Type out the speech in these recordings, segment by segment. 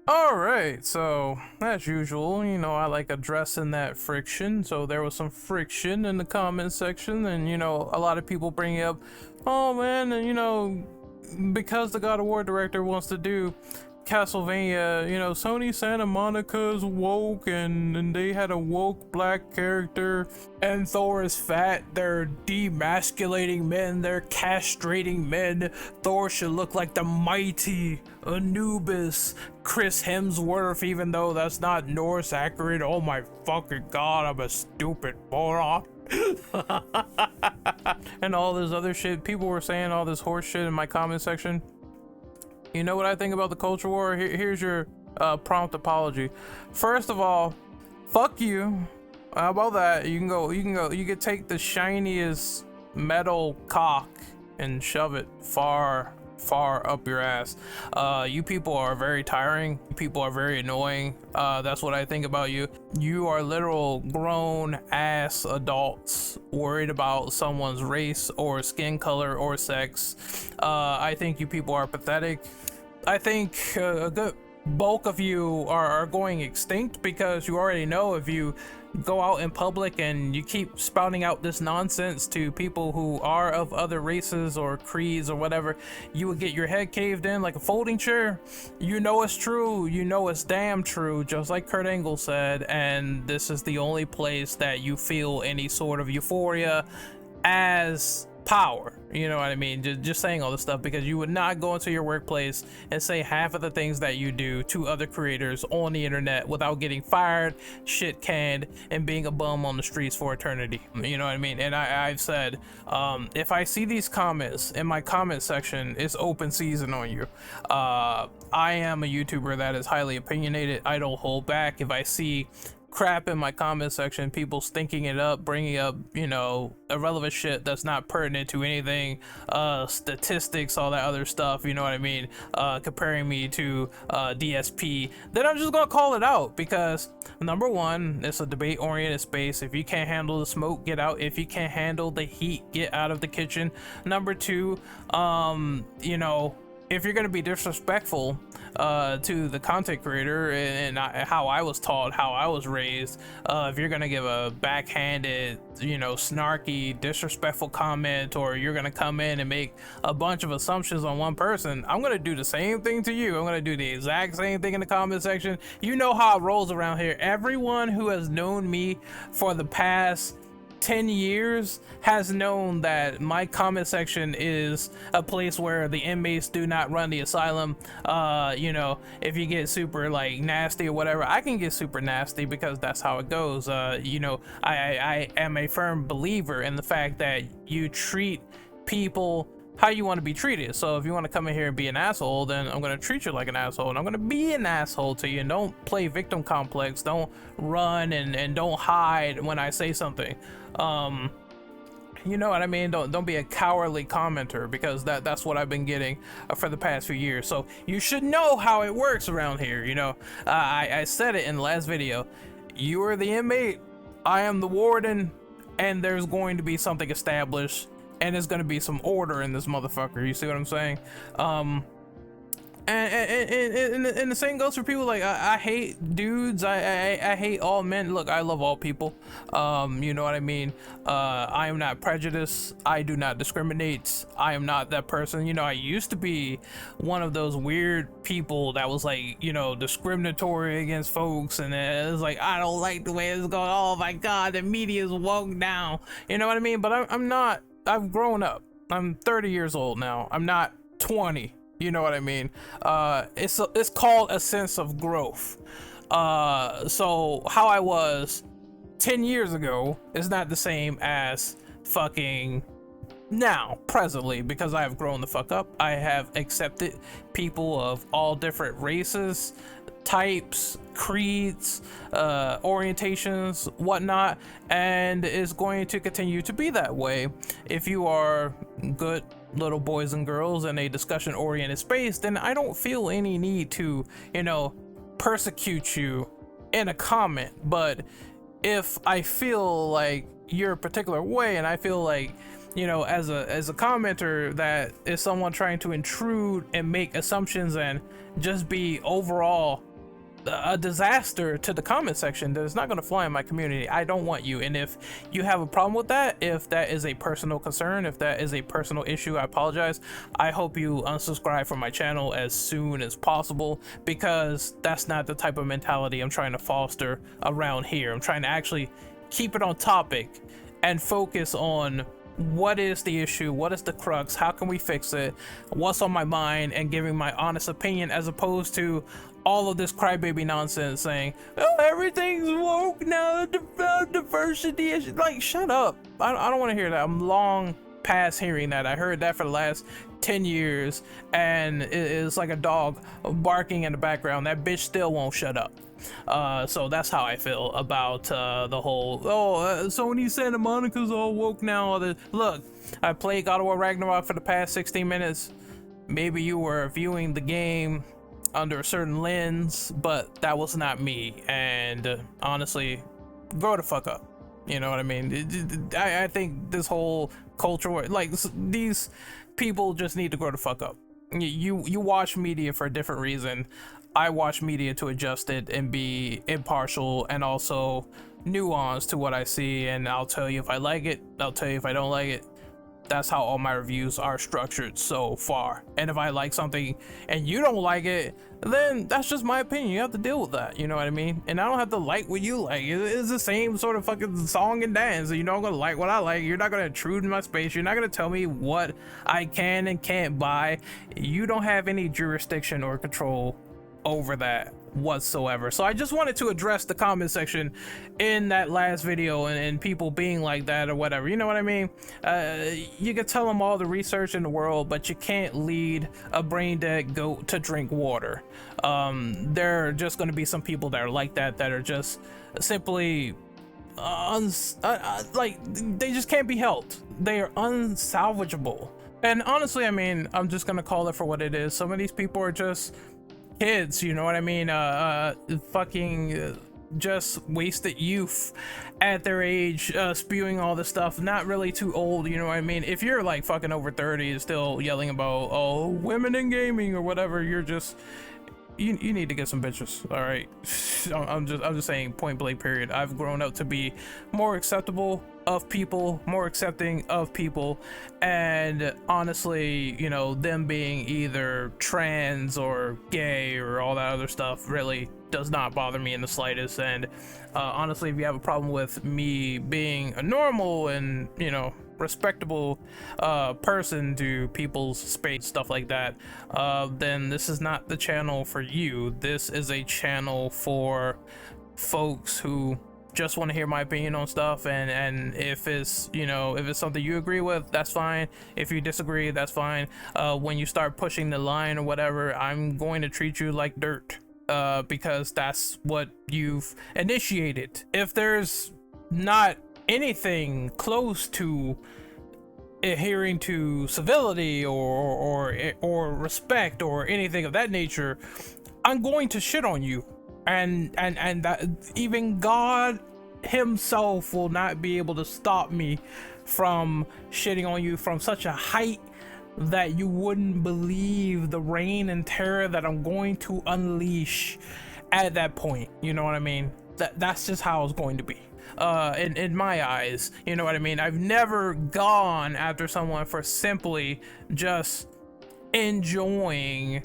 All right, so as usual, I like addressing that friction. So there was some friction in the comment section, and a lot of people bring up, oh man, and because the God of War director wants to do Castlevania, Sony Santa Monica's woke, and they had a woke black character, and Thor is fat. They're demasculating men, they're castrating men. Thor should look like the mighty Anubis, Chris Hemsworth, even though that's not Norse accurate. Oh my fucking god, I'm a stupid moron. And all this other shit. People were saying all this horse shit in my comment section. You know what I think about the culture war? Here's your prompt apology. First of all, fuck you. How about that? You can take the shiniest metal cock and shove it far up your ass. You people are very tiring. You people are very annoying. That's what I think about you. You are literal grown ass adults worried about someone's race or skin color or sex. I think you people are pathetic. I think a good bulk of you are going extinct, because you already know if you go out in public and you keep spouting out this nonsense to people who are of other races or creeds or whatever, you would get your head caved in like a folding chair. You know it's true. You know it's damn true, just like Kurt Angle said, and this is the only place that you feel any sort of euphoria as power. You know what I mean? Just saying all this stuff, because you would not go into your workplace and say half of the things that you do to other creators on the internet without getting fired, shit canned, and being a bum on the streets for eternity. You know what I mean? And I've said, if I see these comments in my comment section, it's open season on you. I am a YouTuber that is highly opinionated. I don't hold back. If I see crap in my comment section, people stinking it up, bringing up irrelevant shit that's not pertinent to anything, statistics, all that other stuff, you know what I mean, comparing me to DSP, then I'm just gonna call it out, because number one, it's a debate oriented space. If you can't handle the smoke, get out. If you can't handle the heat, get out of the kitchen. Number two, if you're going to be disrespectful to the content creator, and how I was taught, how I was raised, if you're going to give a backhanded, snarky, disrespectful comment, or you're going to come in and make a bunch of assumptions on one person, I'm going to do the same thing to you. I'm going to do the exact same thing in the comment section. You know how it rolls around here. Everyone who has known me for the past 10 years has known that my comment section is a place where the inmates do not run the asylum. If you get super like nasty or whatever, I can get super nasty, because that's how it goes. I am a firm believer in the fact that you treat people how you want to be treated. So if you want to come in here and be an asshole, then I'm going to treat you like an asshole, and I'm going to be an asshole to you. And don't play victim complex. Don't run and don't hide when I say something. You know what I mean? Don't be a cowardly commenter, because that's what I've been getting for the past few years. So you should know how it works around here. I said it in the last video. You are the inmate, I am the warden, and there's going to be something established, and there's gonna be some order in this motherfucker. You see what I'm saying? And the same goes for people like I hate dudes. I hate all men. Look, I love all people. You know what I mean? I am not prejudiced. I do not discriminate. I am not that person. I used to be one of those weird people that was like, discriminatory against folks, and it was like, I don't like the way it's going. Oh my god, the media's woke now. You know what I mean? But I'm not. I've grown up. I'm 30 years old now. I'm not 20. You know what I mean? It's called a sense of growth. So how I was 10 years ago is not the same as fucking now, presently, because I have grown the fuck up. I have accepted people of all different races, types, creeds, orientations, whatnot, and is going to continue to be that way. If you are good little boys and girls in a discussion oriented space, then I don't feel any need to, persecute you in a comment. But if I feel like you're a particular way, and I feel like, as a commenter, that is someone trying to intrude and make assumptions and just be overall a disaster to the comment section that is not going to fly in my community. I don't want you. And if you have a problem with that, if that is a personal concern, if that is a personal issue, I apologize. I hope you unsubscribe from my channel as soon as possible, because that's not the type of mentality I'm trying to foster around here. I'm trying to actually keep it on topic and focus on what is the issue, what is the crux, how can we fix it, what's on my mind, and giving my honest opinion, as opposed to all of this crybaby nonsense saying, oh, everything's woke now, diversity is like, shut up. I don't want to hear that. I'm long past hearing that. I heard that for the last 10 years, and it's like a dog barking in the background. That bitch still won't shut up. So that's how I feel about the whole, Sony Santa Monica's all woke now. All this. Look, I played God of War Ragnarok for the past 16 minutes. Maybe you were viewing the game under a certain lens, but that was not me. And honestly, grow the fuck up. You know what I mean? I think this whole culture, like, these people just need to grow the fuck up. You watch media for a different reason. I watch media to adjust it and be impartial and also nuanced to what I see, and I'll tell you if I like it, I'll tell you if I don't like it. That's how all my reviews are structured so far. And if I like something and you don't like it, then that's just my opinion. You have to deal with that, you know what I mean? And I don't have to like what you like. It's the same sort of fucking song and dance. You're not gonna like what I like. You're not gonna intrude in my space. You're not gonna tell me what I can and can't buy. You don't have any jurisdiction or control over that whatsoever. So I just wanted to address the comment section in that last video, and people being like that or whatever, you know what I mean? You can tell them all the research in the world, but you can't lead a brain dead goat to drink water. There are just going to be some people that are like that, that are just simply like, they just can't be helped. They are unsalvageable. And honestly, I mean, I'm just gonna call it for what it is. Some of these people are just kids, you know what I mean? Fucking just wasted youth at their age, spewing all this stuff. Not really too old, you know what I mean? If you're like fucking over 30 and still yelling about, oh, women in gaming or whatever, you're just, you need to get some bitches. All right. I'm just saying, point blank period. I've grown up to be more acceptable of people, more accepting of people, and honestly, you know, them being either trans or gay or all that other stuff really does not bother me in the slightest. And honestly, if you have a problem with me being a normal and, you know, respectable person to people's space, stuff like that, then this is not the channel for you. This is a channel for folks who just want to hear my opinion on stuff, and if it's, you know, if it's something you agree with, that's fine. If you disagree, that's fine. When you start pushing the line or whatever, I'm going to treat you like dirt, because that's what you've initiated. If there's not anything close to adhering to civility or respect or anything of that nature, I'm going to shit on you. And that even God himself will not be able to stop me from shitting on you from such a height that you wouldn't believe the reign and terror that I'm going to unleash at that point. You know what I mean? That's just how it's going to be. In my eyes, you know what I mean? I've never gone after someone for simply just enjoying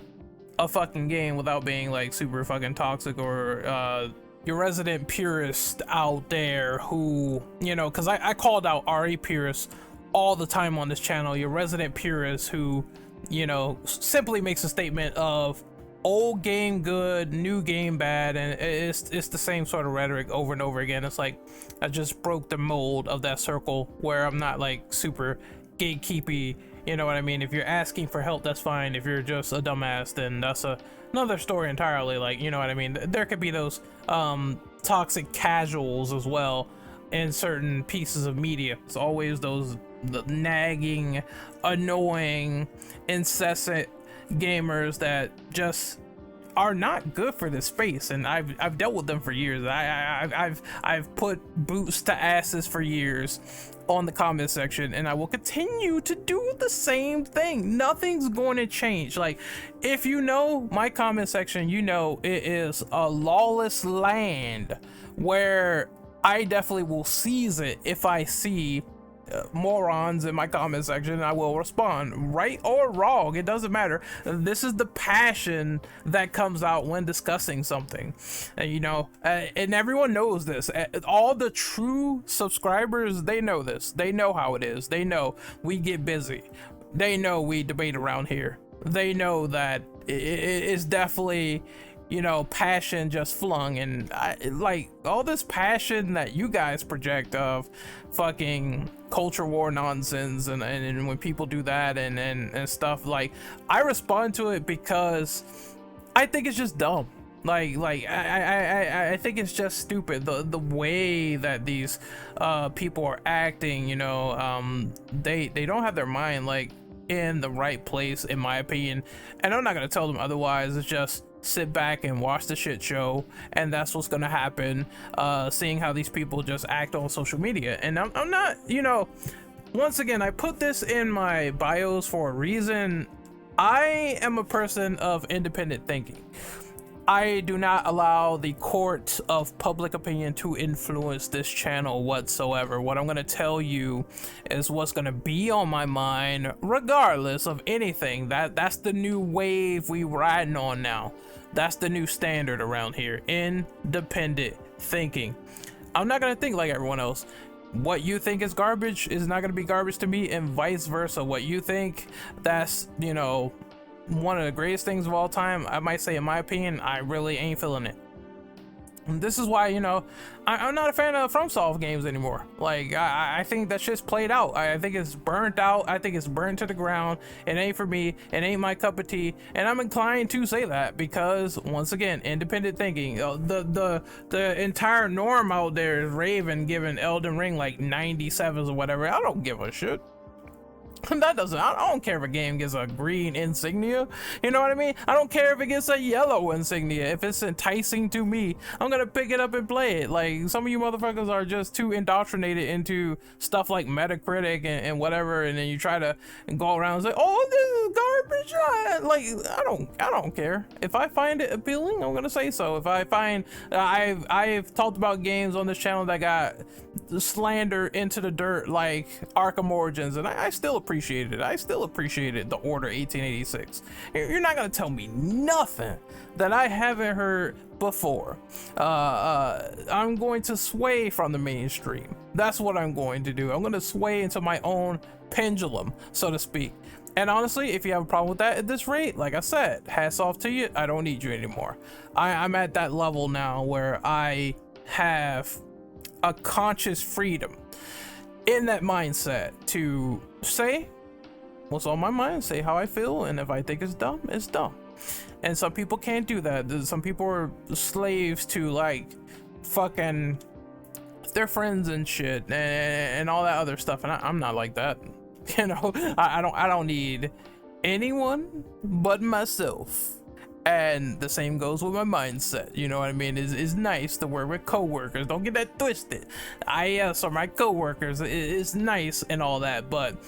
a fucking game without being like super fucking toxic, or your resident purist out there who, you know, because I called out RE purists all the time on this channel. Your resident purist who, you know, simply makes a statement of old game good, new game bad, and it's the same sort of rhetoric over and over again. It's like I just broke the mold of that circle where I'm not like super gatekeepy. You know what I mean? If you're asking for help, that's fine. If you're just a dumbass, then that's another story entirely. Like, you know what I mean? There could be those toxic casuals as well in certain pieces of media. It's always those nagging, annoying, incessant gamers that just are not good for this space, and I've dealt with them for years. I've put boots to asses for years on the comment section, and I will continue to do the same thing. Nothing's going to change. Like, if you know my comment section, you know it is a lawless land where I definitely will seize it if I see morons in my comment section. I will respond, right or wrong, it doesn't matter. This is the passion that comes out when discussing something, and you know, and everyone knows this. All the true subscribers, they know this. They know how it is. They know we get busy. They know we debate around here. They know that it's definitely, you know, passion just flung. And like all this passion that you guys project of fucking culture war nonsense, and when people do that and stuff, like, I respond to it because I think it's just dumb. Like I think it's just stupid, the way that these people are acting, you know. They don't have their mind like in the right place, in my opinion, and I'm not gonna tell them otherwise. It's just sit back and watch the shit show, and that's what's gonna happen. Seeing how these people just act on social media, and I'm not, you know, once again, I put this in my bios for a reason. I am a person of independent thinking. I do not allow the court of public opinion to influence this channel whatsoever. What I'm going to tell you is what's going to be on my mind, regardless of anything. That's the new wave we riding on now. That's the new standard around here. Independent thinking. I'm not going to think like everyone else. What you think is garbage is not going to be garbage to me, and vice versa. What you think that's, you know, one of the greatest things of all time, I might say, in my opinion, I really ain't feeling it. And this is why, you know, I'm not a fan of FromSoft games anymore. Like, I think that shit's played out. I think it's burnt out. I think it's burnt to the ground. It ain't for me. It ain't my cup of tea. And I'm inclined to say that because, once again, independent thinking. The entire norm out there is raving, giving Elden Ring like 97s or whatever. I don't give a shit. That doesn't, I don't care if a game gets a green insignia, you know what I mean? I don't care if it gets a yellow insignia. If it's enticing to me, I'm gonna pick it up and play it. Like, some of you motherfuckers are just too indoctrinated into stuff like Metacritic and whatever, and then you try to go around and say, oh, this is garbage. Like, I don't care. If I find it appealing, I'm gonna say so. If I find, I've talked about games on this channel that got slandered into the dirt, like Arkham Origins, and I still appreciated it. I still appreciated The Order 1886. You're not gonna tell me nothing that I haven't heard before. I'm going to sway from the mainstream. That's what I'm going to do. I'm going to sway into my own pendulum, so to speak. And honestly, if you have a problem with that at this rate, like I said, hats off to you. I don't need you anymore. I'm at that level now where I have a conscious freedom in that mindset to say what's on my mind, say how I feel, and if I think it's dumb, it's dumb. And some people can't do that. Some people are slaves to, like, fucking their friends and shit and all that other stuff, and I'm not like that. You know, I don't need anyone but myself. And the same goes with my mindset, you know what I mean? It's nice to work with coworkers. Don't get that twisted. IS are my coworkers. It's nice and all that, but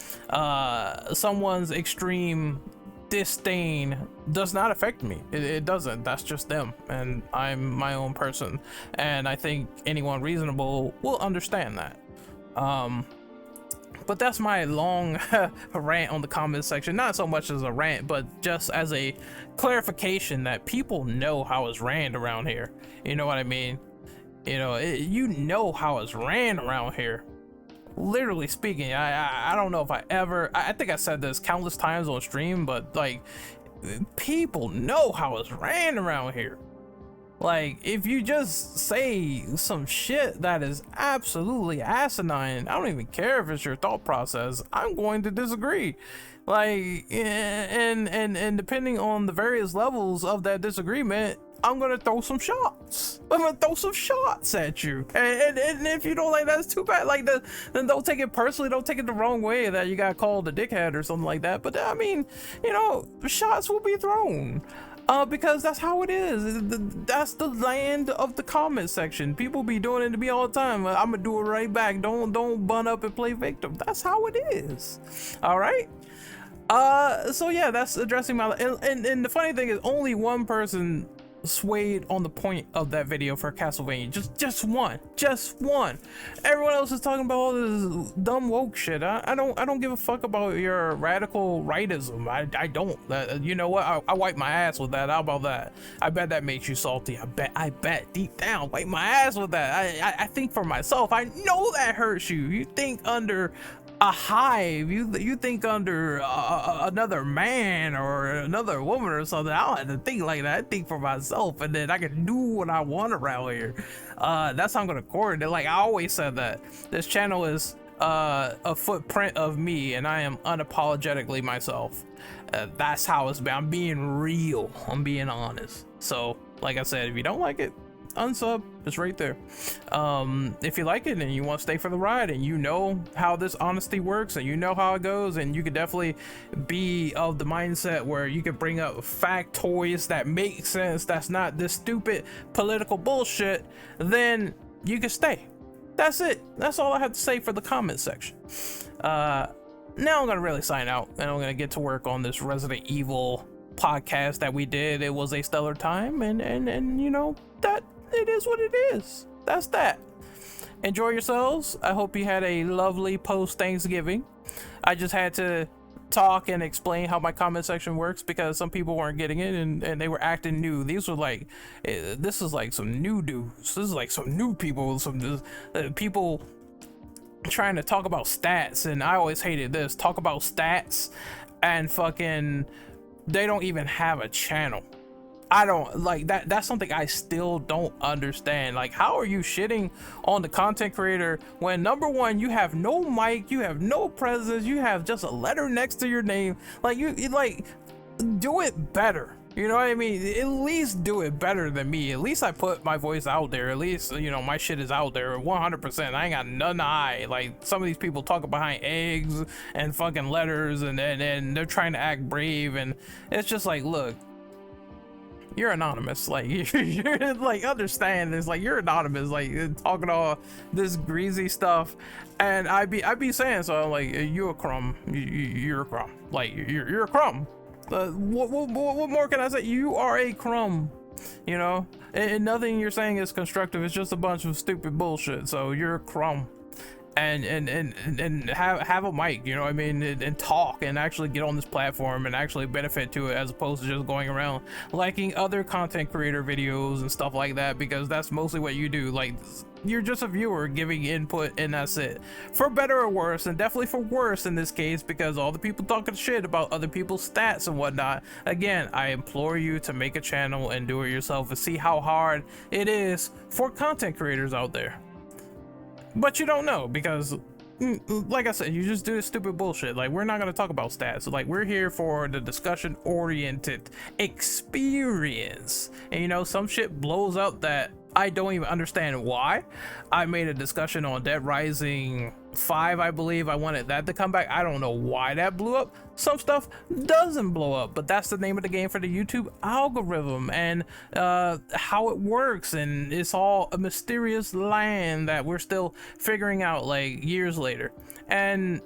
someone's extreme disdain does not affect me. It doesn't. That's just them, and I'm my own person. And I think anyone reasonable will understand that. But that's my long rant on the comment section. Not so much as a rant, but just as a clarification that people know how it's ran around here. You know what I mean? You know, you know how it's ran around here. Literally speaking, I don't know if I think I said this countless times on stream, but like, people know how it's ran around here. Like, if you just say some shit that is absolutely asinine, I don't even care if it's your thought process, I'm going to disagree. Like, and depending on the various levels of that disagreement, I'm gonna throw some shots. I'm gonna throw some shots at you. And if you don't like that, it's too bad. Like, then don't take it personally. Don't take it the wrong way that you got called a dickhead or something like that. But I mean, you know, shots will be thrown. because that's how it is. That's the land of the comment section. People be doing it to me all the time. I'm gonna do it right back. Don't bun up and play victim. That's how it is. All right. So yeah, that's addressing my, and the funny thing is only one person swayed on the point of that video for Castlevania. Just one. Everyone else is talking about all this dumb woke shit. I don't give a fuck about your radical rightism. I don't. You know what? I wipe my ass with that. How about that? I bet that makes you salty. I bet deep down, wipe my ass with that. I think for myself. I know that hurts you. You think under a hive, you think under another man or another woman or something. I don't have to think like that. I think for myself, and then I can do what I want around here. That's how I'm gonna record it. Like I always said, that this channel is a footprint of me, and I am unapologetically myself. That's how it's been. I'm being real. I'm being honest. So like I said, if you don't like it, unsub. It's right there. If you like it and you want to stay for the ride, and you know how this honesty works, and you know how it goes, and you could definitely be of the mindset where you could bring up factoids that make sense, that's not this stupid political bullshit, then you can stay. That's it. That's all I have to say for the comment section. Now I'm gonna really sign out, and I'm gonna get to work on this Resident Evil podcast that we did. It was a stellar time, and you know that it is what it is. That's that. Enjoy yourselves. I hope you had a lovely post Thanksgiving. I just had to talk and explain how my comment section works because some people weren't getting it, and they were acting new. These were like, this is like some new dudes. This is like some new people, some people trying to talk about stats, and I always hated this. Talk about stats and fucking they don't even have a channel. I don't like that. That's something I still don't understand. Like, how are you shitting on the content creator when, number one, you have no mic, you have no presence, you have just a letter next to your name? Like, you like, do it better. You know what I mean? At least do it better than me. At least I put my voice out there. At least, you know, my shit is out there 100%. I ain't got nothing to hide. Like, some of these people talking behind eggs and fucking letters, and they're trying to act brave, and it's just like, look, you're anonymous. Like, you're like, understand this. Like, you're anonymous, like talking all this greasy stuff, and I be saying, so I'm like, you're a crumb. You're a crumb. Like, you're a crumb. What more can I say? You are a crumb, you know, and nothing you're saying is constructive. It's just a bunch of stupid bullshit. So you're a crumb. And have a mic, you know what I mean, and talk and actually get on this platform and actually benefit to it, as opposed to just going around liking other content creator videos and stuff like that, because that's mostly what you do. Like, you're just a viewer giving input, and that's it, for better or worse, and definitely for worse in this case, because all the people talking shit about other people's stats and whatnot. Again, I implore you to make a channel and do it yourself and see how hard it is for content creators out there. But you don't know, because like I said, you just do this stupid bullshit. Like, we're not going to talk about stats. Like, we're here for the discussion oriented experience, and you know, some shit blows up that I don't even understand why. I made a discussion on Dead Rising 5, I believe. I wanted that to come back. I don't know why that blew up. Some stuff doesn't blow up, but that's the name of the game for the YouTube algorithm, and how it works, and it's all a mysterious land that we're still figuring out, like, years later. And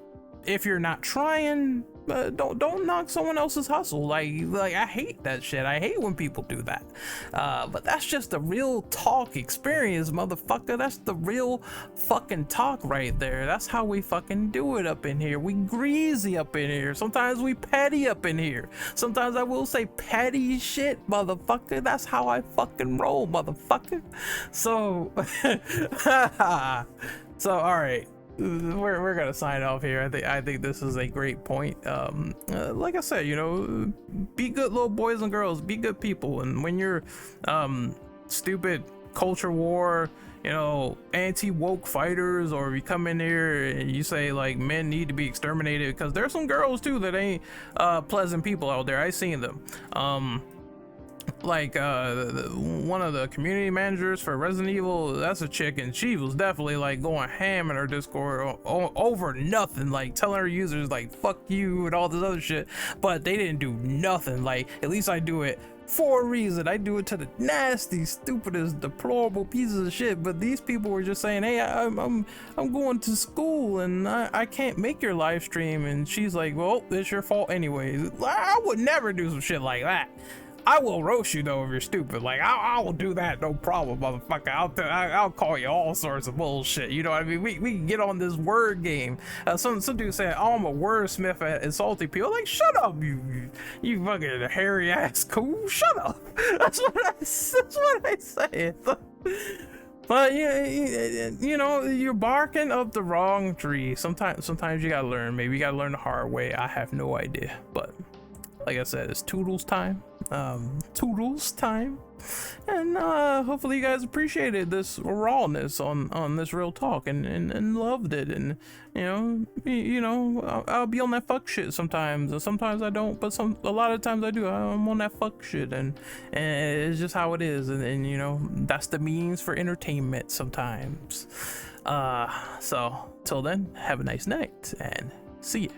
if you're not trying, don't knock someone else's hustle. Like I hate that shit. I hate when people do that. But that's just the real talk experience, motherfucker. That's the real fucking talk right there. That's how we fucking do it up in here. We greasy up in here. Sometimes we petty up in here. Sometimes I will say petty shit, motherfucker. That's how I fucking roll, motherfucker. So, so all right. We're gonna sign off here. I think this is a great point. Like I said, you know, be good little boys and girls, be good people. And when you're stupid culture war, you know, anti-woke fighters, or you come in here and you say like men need to be exterminated, because there's some girls too that ain't pleasant people out there. I seen them. Like one of the community managers for Resident Evil, that's a chick, and she was definitely like going ham in her Discord over nothing, like telling her users like fuck you and all this other shit, but they didn't do nothing. Like, at least I do it for a reason. I do it to the nasty, stupidest, deplorable pieces of shit. But these people were just saying, "Hey, I'm going to school and I can't make your live stream." And she's like, "Well, it's your fault anyways." I would never do some shit like that. I will roast you though if you're stupid. Like I will do that, no problem, motherfucker. I'll call you all sorts of bullshit. You know what I mean? We can get on this word game. Some dude said, "Oh, I'm a wordsmith at insulting people." Like, shut up, you fucking hairy ass cool. Shut up. That's what I say. But yeah, you know, you're barking up the wrong tree. Sometimes you gotta learn. Maybe you gotta learn the hard way. I have no idea, but. Like I said, it's Toodles time. Toodles time. And hopefully you guys appreciated this rawness on this real talk and loved it. And you know, I'll be on that fuck shit sometimes. And sometimes I don't, but a lot of times I do. I'm on that fuck shit, and it's just how it is. And you know, that's the means for entertainment sometimes. So till then, have a nice night and see ya.